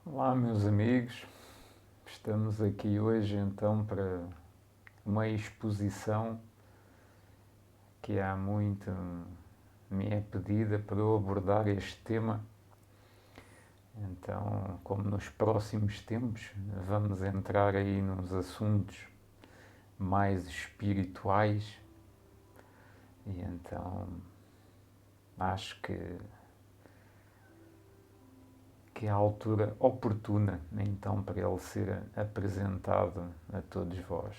Olá, meus amigos. Estamos aqui hoje então para uma exposição que há muito me é pedida para eu abordar este tema. Então, como nos próximos tempos vamos entrar aí nos assuntos mais espirituais, e então acho que é a altura oportuna então para ele ser apresentado a todos vós.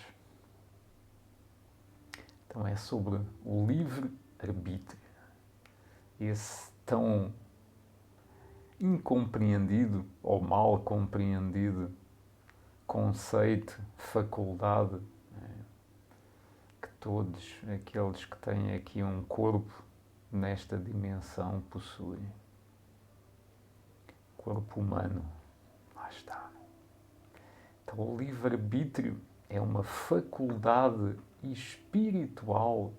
Então é sobre o livre-arbítrio, esse tão incompreendido ou mal compreendido conceito, faculdade, que todos aqueles que têm aqui um corpo nesta dimensão possuem. Corpo humano, lá está. Então o livre-arbítrio é uma faculdade espiritual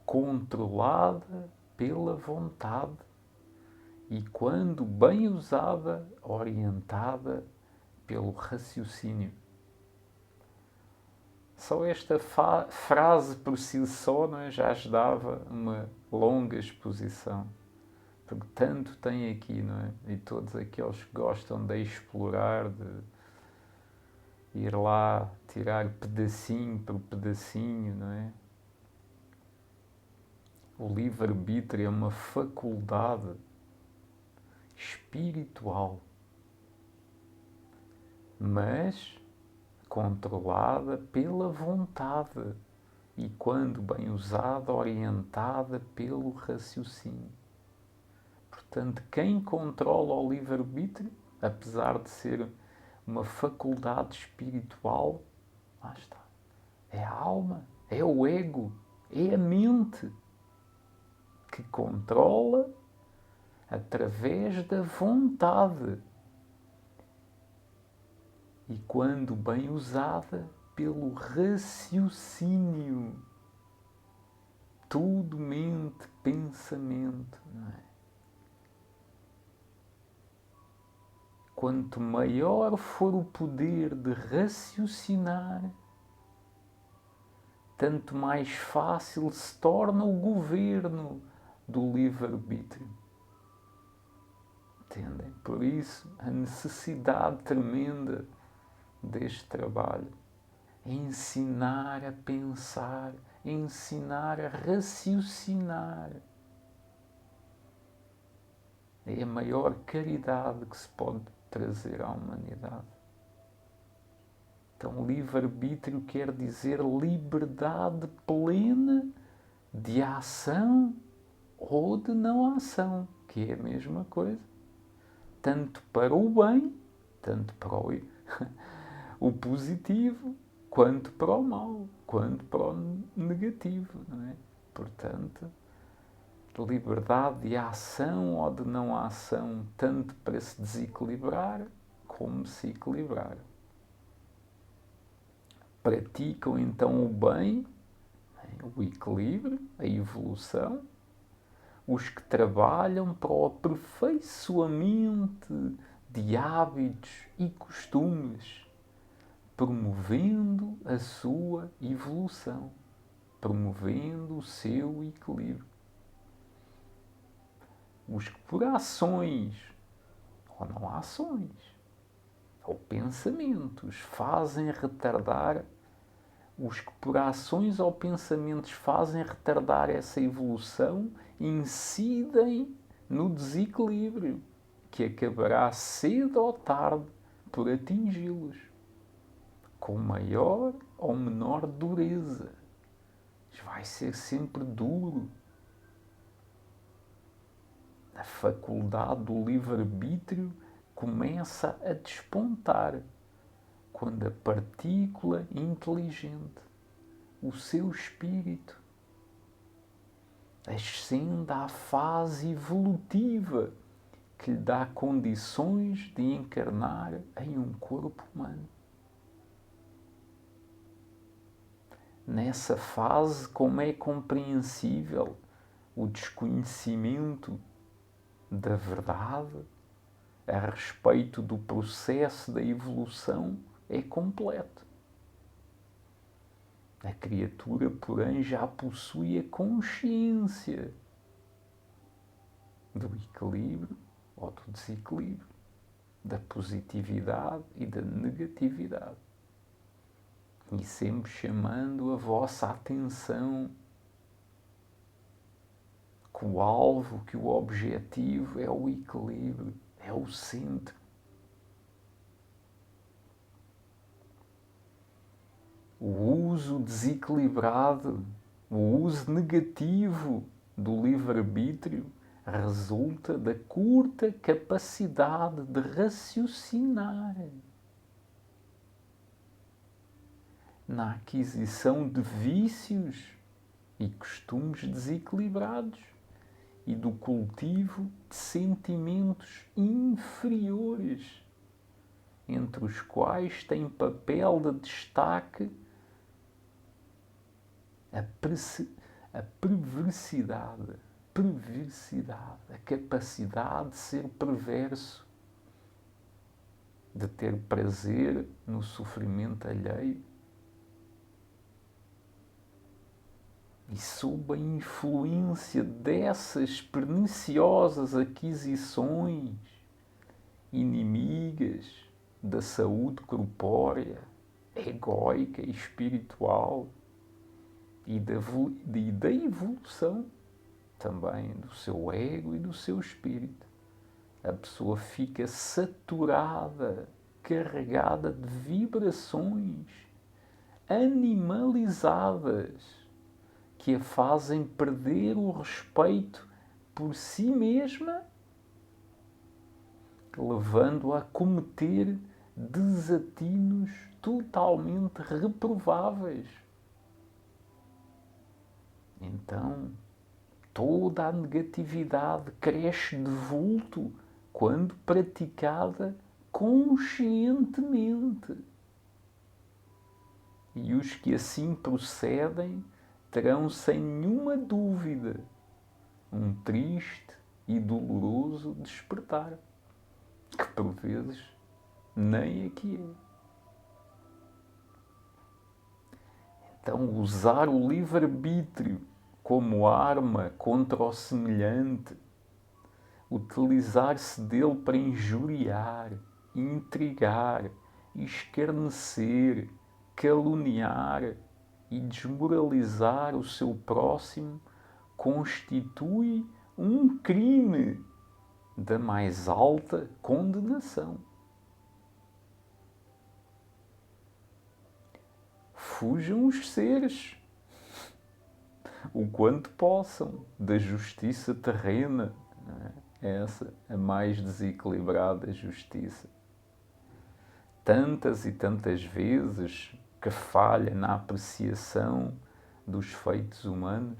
controlada pela vontade e, quando bem usada, orientada pelo raciocínio. Só esta frase por si só, não é, já nos dava uma longa exposição, porque tanto tem aqui, não é? E todos aqueles que gostam de explorar, de ir lá tirar pedacinho por pedacinho, não é? O livre-arbítrio é uma faculdade espiritual, mas controlada pela vontade e, quando bem usada, orientada pelo raciocínio. Portanto, quem controla o livre-arbítrio, apesar de ser uma faculdade espiritual, lá está, é a alma, é o ego, é a mente que controla através da vontade e, quando bem usada, pelo raciocínio. Tudo mente, pensamento, não é? Quanto maior for o poder de raciocinar, tanto mais fácil se torna o governo do livre-arbítrio. Entendem? Por isso, a necessidade tremenda deste trabalho é ensinar a pensar, ensinar a raciocinar. É a maior caridade que se pode trazer à humanidade. Então, livre-arbítrio quer dizer liberdade plena de ação ou de não ação, que é a mesma coisa. Tanto para o bem, tanto para o positivo, quanto para o mal, quanto para o negativo, não é? Portanto, liberdade de ação ou de não ação, tanto para se desequilibrar como se equilibrar. Praticam então o bem, o equilíbrio, a evolução, os que trabalham para o aperfeiçoamento de hábitos e costumes, promovendo a sua evolução, promovendo o seu equilíbrio. Os que por ações ou não ações ou pensamentos fazem retardar, os que por ações ou pensamentos fazem retardar essa evolução, incidem no desequilíbrio, que acabará cedo ou tarde por atingi-los, com maior ou menor dureza. Vai ser sempre duro. A faculdade do livre-arbítrio começa a despontar quando a partícula inteligente, o seu espírito, ascende à fase evolutiva que lhe dá condições de encarnar em um corpo humano. Nessa fase, como é compreensível o desconhecimento da verdade, a respeito do processo da evolução é completo. A criatura, porém, já possui a consciência do equilíbrio ou do desequilíbrio, da positividade e da negatividade. E sempre chamando a vossa atenção que o alvo, que o objetivo é o equilíbrio, é o centro. O uso desequilibrado, o uso negativo do livre-arbítrio resulta da curta capacidade de raciocinar na aquisição de vícios e costumes desequilibrados e do cultivo de sentimentos inferiores, entre os quais tem papel de destaque a perversidade, a capacidade de ser perverso, de ter prazer no sofrimento alheio. E sob a influência dessas perniciosas aquisições inimigas da saúde corpórea, egóica e espiritual, e da evolução também do seu ego e do seu espírito, a pessoa fica saturada, carregada de vibrações animalizadas que a fazem perder o respeito por si mesma, levando-a a cometer desatinos totalmente reprováveis. Então, toda a negatividade cresce de vulto quando praticada conscientemente. E os que assim procedem terão sem nenhuma dúvida um triste e doloroso despertar, que por vezes nem aqui é. Então, usar o livre-arbítrio como arma contra o semelhante, utilizar-se dele para injuriar, intrigar, escarnecer, caluniar e desmoralizar o seu próximo, constitui um crime da mais alta condenação. Fujam os seres, o quanto possam, da justiça terrena, essa a mais desequilibrada justiça. Tantas e tantas vezes que falha na apreciação dos feitos humanos,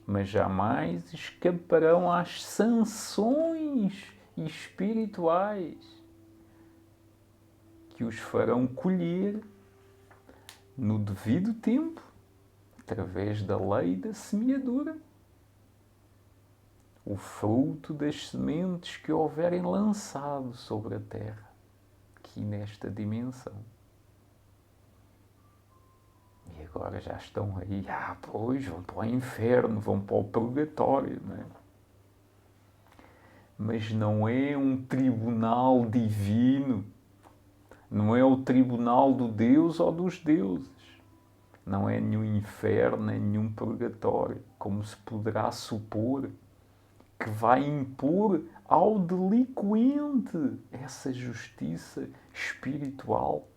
mas jamais escaparão às sanções espirituais que os farão colher no devido tempo, através da lei da semeadura, o fruto das sementes que houverem lançado sobre a terra, aqui nesta dimensão. E agora já estão aí, pois, vão para o inferno, vão para o purgatório, não é? Mas não é um tribunal divino, não é o tribunal do Deus ou dos deuses. Não é nenhum inferno, nem nenhum purgatório, como se poderá supor, que vai impor ao delinquente essa justiça espiritual.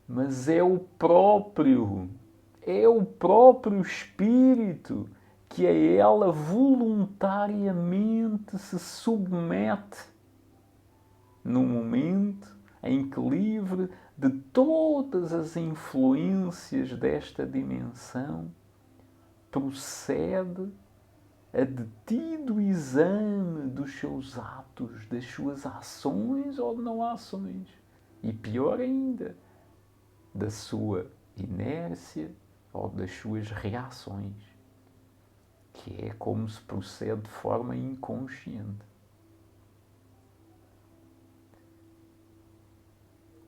Mas é o próprio Espírito que a ela voluntariamente se submete no momento em que, livre de todas as influências desta dimensão, procede a detido exame dos seus atos, das suas ações ou não ações. E pior ainda, da sua inércia ou das suas reações, que é como se procede de forma inconsciente.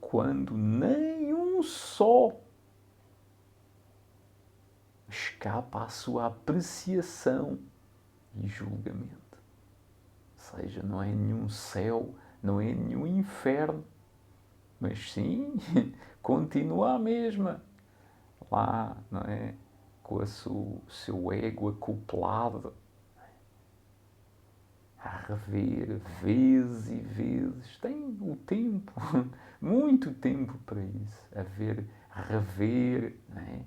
quando nenhum só escapa à sua apreciação e julgamento. Ou seja, não é nenhum céu, não é nenhum inferno, mas sim, continua a mesma. Lá, não é? Com o seu ego acoplado, a rever vezes e vezes. Tem o tempo, muito tempo para isso. A rever, não é?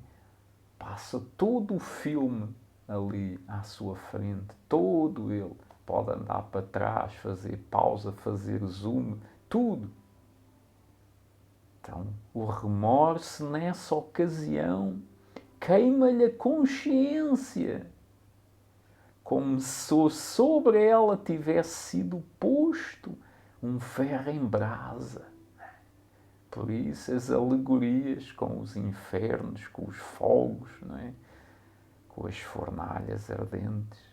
Passa todo o filme ali à sua frente, todo ele. Pode andar para trás, fazer pausa, fazer zoom, tudo. Então, o remorso nessa ocasião queima-lhe a consciência, como se sobre ela tivesse sido posto um ferro em brasa. Por isso as alegorias com os infernos, com os fogos, não é? Com as fornalhas ardentes.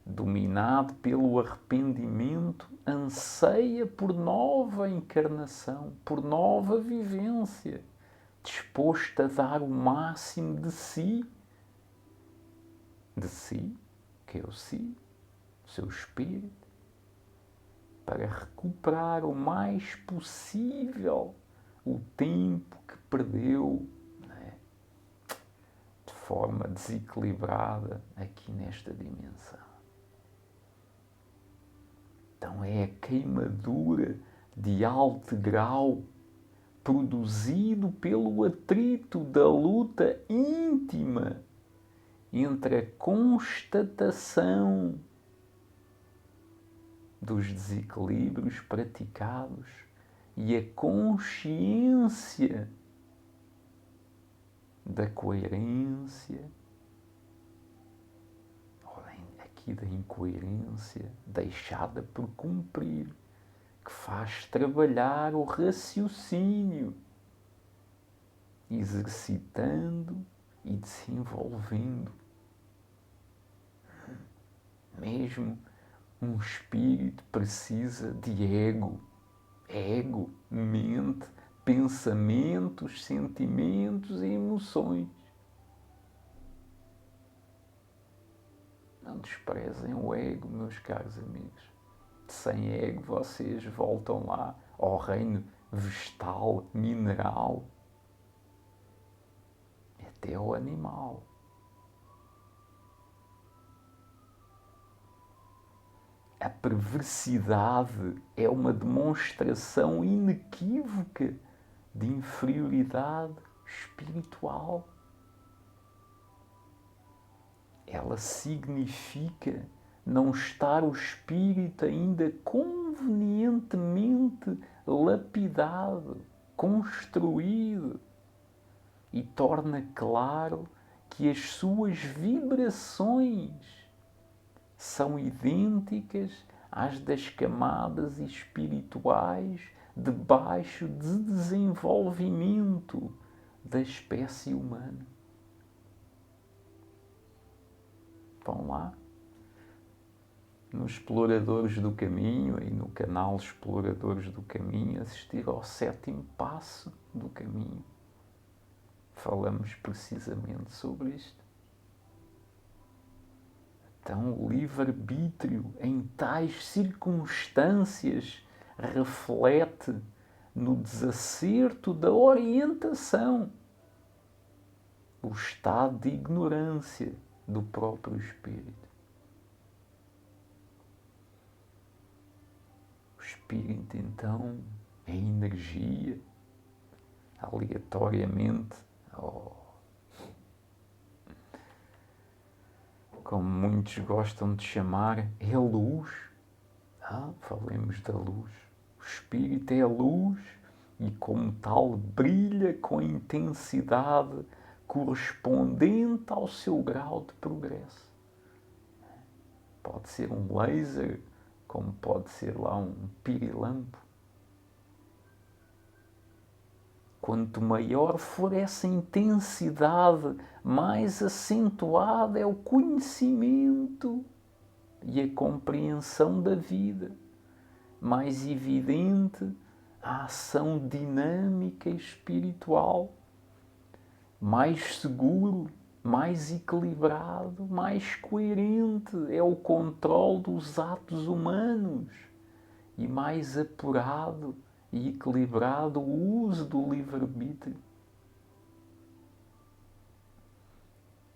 Dominado pelo arrependimento, anseia por nova encarnação, por nova vivência, disposto a dar o máximo de si, que é o si, o seu espírito, para recuperar o mais possível o tempo que perdeu, né, de forma desequilibrada aqui nesta dimensão. Então é a queimadura de alto grau produzido pelo atrito da luta íntima entre a constatação dos desequilíbrios praticados e a consciência da coerência, aqui da incoerência deixada por cumprir, que faz trabalhar o raciocínio, exercitando e desenvolvendo. Mesmo um espírito precisa de ego, mente, pensamentos, sentimentos e emoções. Não desprezem o ego, meus caros amigos. Sem ego vocês voltam lá ao reino vegetal, mineral, até ao animal. A perversidade é uma demonstração inequívoca de inferioridade espiritual. Ela significa não estar o espírito ainda convenientemente lapidado, construído, e torna claro que as suas vibrações são idênticas às das camadas espirituais de baixo desenvolvimento da espécie humana. Vão lá nos Exploradores do Caminho e no canal Exploradores do Caminho assistir ao 7º passo do caminho. Falamos precisamente sobre isto. Então, o livre-arbítrio em tais circunstâncias reflete no desacerto da orientação, o estado de ignorância do próprio espírito. O espírito, então, é energia, aleatoriamente, como muitos gostam de chamar, é a luz. Falemos da luz. O espírito é a luz e, como tal, brilha com a intensidade correspondente ao seu grau de progresso. Pode ser um laser, como pode ser lá um pirilampo. Quanto maior for essa intensidade, mais acentuada é o conhecimento e a compreensão da vida, mais evidente a ação dinâmica e espiritual, mais seguro, mais equilibrado, mais coerente é o controle dos atos humanos e mais apurado e equilibrado o uso do livre-arbítrio.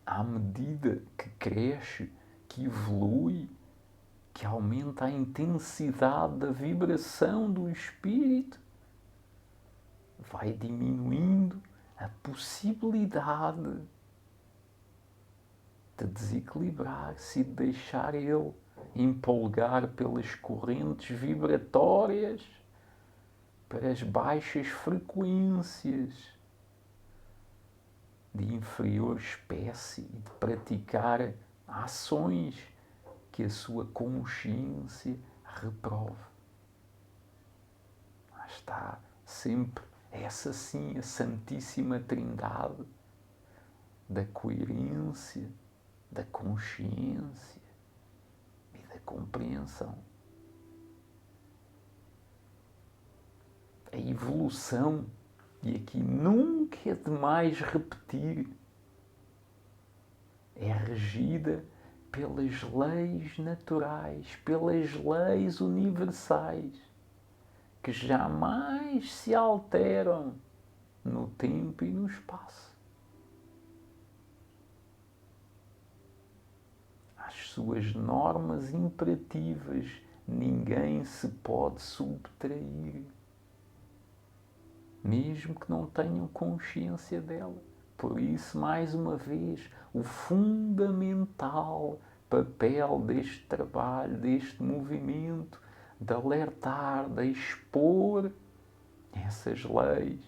À medida que cresce, que evolui, que aumenta a intensidade da vibração do espírito, vai diminuindo a possibilidade de desequilibrar-se e de deixar ele empolgar pelas correntes vibratórias para as baixas frequências de inferior espécie e de praticar ações que a sua consciência reprove. Lá está sempre essa sim a Santíssima Trindade da coerência, da consciência e da compreensão. A evolução, e aqui nunca é demais repetir, é regida pelas leis naturais, pelas leis universais, que jamais se alteram no tempo e no espaço. Às suas normas imperativas ninguém se pode subtrair, mesmo que não tenham consciência dela. Por isso, mais uma vez, o fundamental papel deste trabalho, deste movimento, de alertar, de expor essas leis,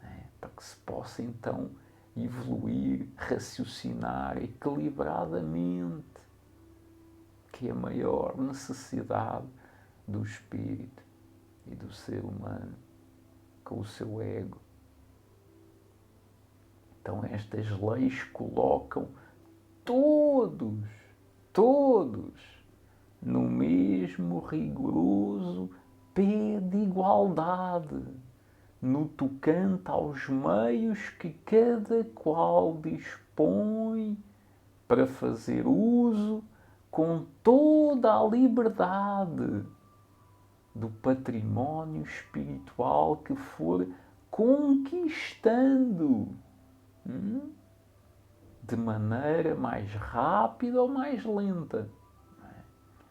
né, para que se possa então evoluir, raciocinar equilibradamente, que é a maior necessidade do espírito e do ser humano, com o seu ego. Então estas leis colocam todos no mesmo rigoroso pé de igualdade, no tocante aos meios que cada qual dispõe para fazer uso com toda a liberdade do património espiritual que for conquistando, de maneira mais rápida ou mais lenta,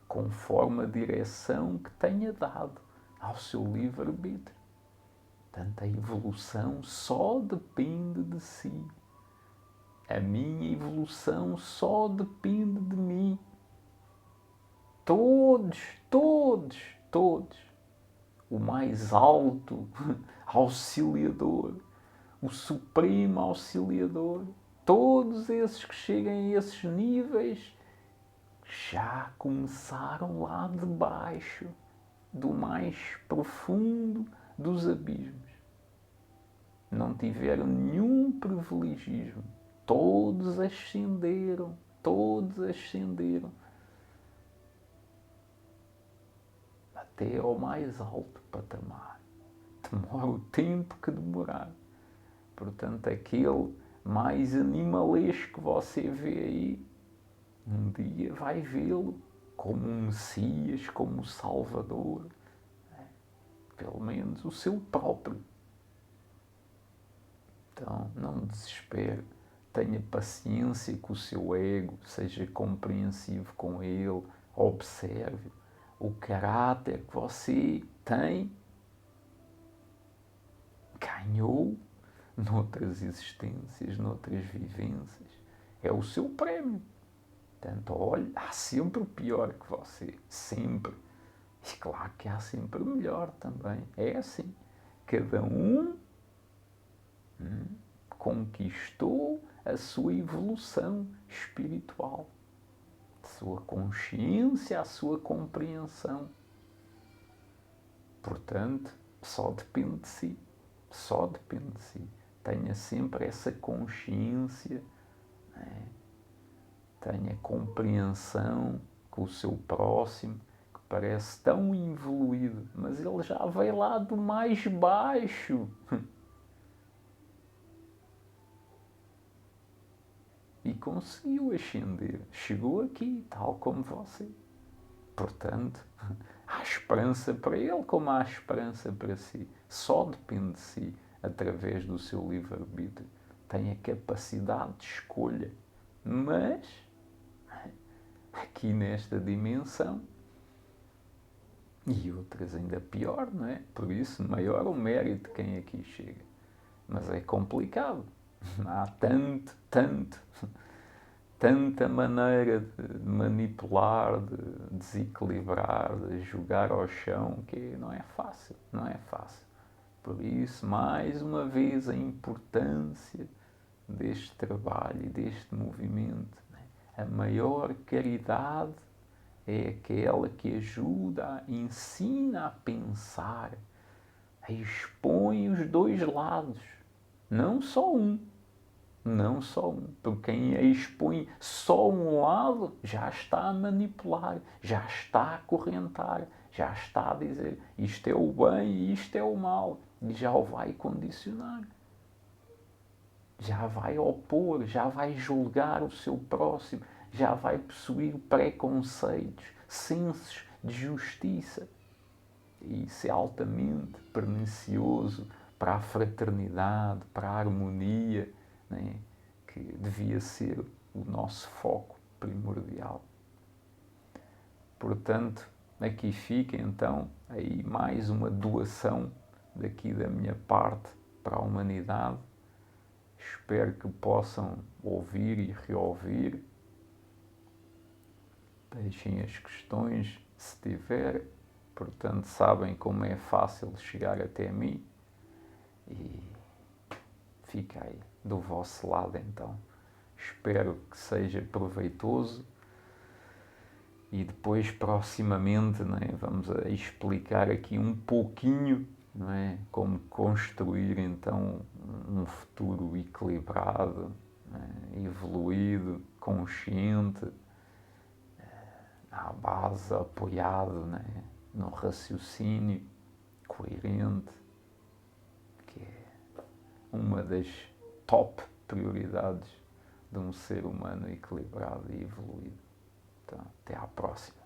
conforme a direção que tenha dado ao seu livre-arbítrio. Portanto, a evolução só depende de si. A minha evolução só depende de mim. Todos, o mais alto auxiliador, o supremo auxiliador, todos esses que cheguem a esses níveis já começaram lá de baixo, do mais profundo dos abismos. Não tiveram nenhum privilegismo. Todos ascenderam, até ao mais alto patamar. Demora o tempo que demorar. Portanto, aquele mais animalesco que você vê aí, um dia vai vê-lo como um Messias, como um Salvador, pelo menos o seu próprio. Então, não desespere, tenha paciência com o seu ego, seja compreensivo com ele, observe o caráter que você tem, ganhou noutras existências, noutras vivências. É o seu prémio. Portanto, olha, há sempre o pior que você. Sempre. E claro que há sempre o melhor também. É assim. Cada um conquistou a sua evolução espiritual, a sua consciência, a sua compreensão. Portanto, só depende de si. Só depende de si. Tenha sempre essa consciência, né? Tenha compreensão com o seu próximo, parece tão evoluído, mas ele já veio lá do mais baixo. E conseguiu ascender. Chegou aqui, tal como você. Portanto, há esperança para ele como há esperança para si. Só depende de si, através do seu livre-arbítrio. Tem a capacidade de escolha. Mas, aqui nesta dimensão, e outras ainda pior, não é? Por isso, maior o mérito de quem aqui chega. Mas é complicado. Há tanta maneira de manipular, de desequilibrar, de jogar ao chão, que não é fácil, não é fácil. Por isso, mais uma vez, a importância deste trabalho e deste movimento. A maior caridade é aquela que ajuda, ensina a pensar, expõe os dois lados, não só um. Não só um. Porque quem expõe só um lado já está a manipular, já está a acorrentar, já está a dizer isto é o bem e isto é o mal. E já o vai condicionar. Já vai opor, já vai julgar o seu próximo, já vai possuir preconceitos, sensos de justiça. E isso é altamente pernicioso para a fraternidade, para a harmonia, né? Que devia ser o nosso foco primordial. Portanto, aqui fica então aí mais uma doação daqui da minha parte para a humanidade. Espero que possam ouvir e reouvir. Deixem as questões se tiver. Portanto, sabem como é fácil chegar até mim. E fica aí do vosso lado então. Espero que seja proveitoso e depois proximamente, não é, vamos a explicar aqui um pouquinho, não é, como construir então um futuro equilibrado, é, evoluído, consciente, à base, apoiado, não é, no raciocínio coerente, que é uma das top prioridades de um ser humano equilibrado e evoluído. Então, até à próxima.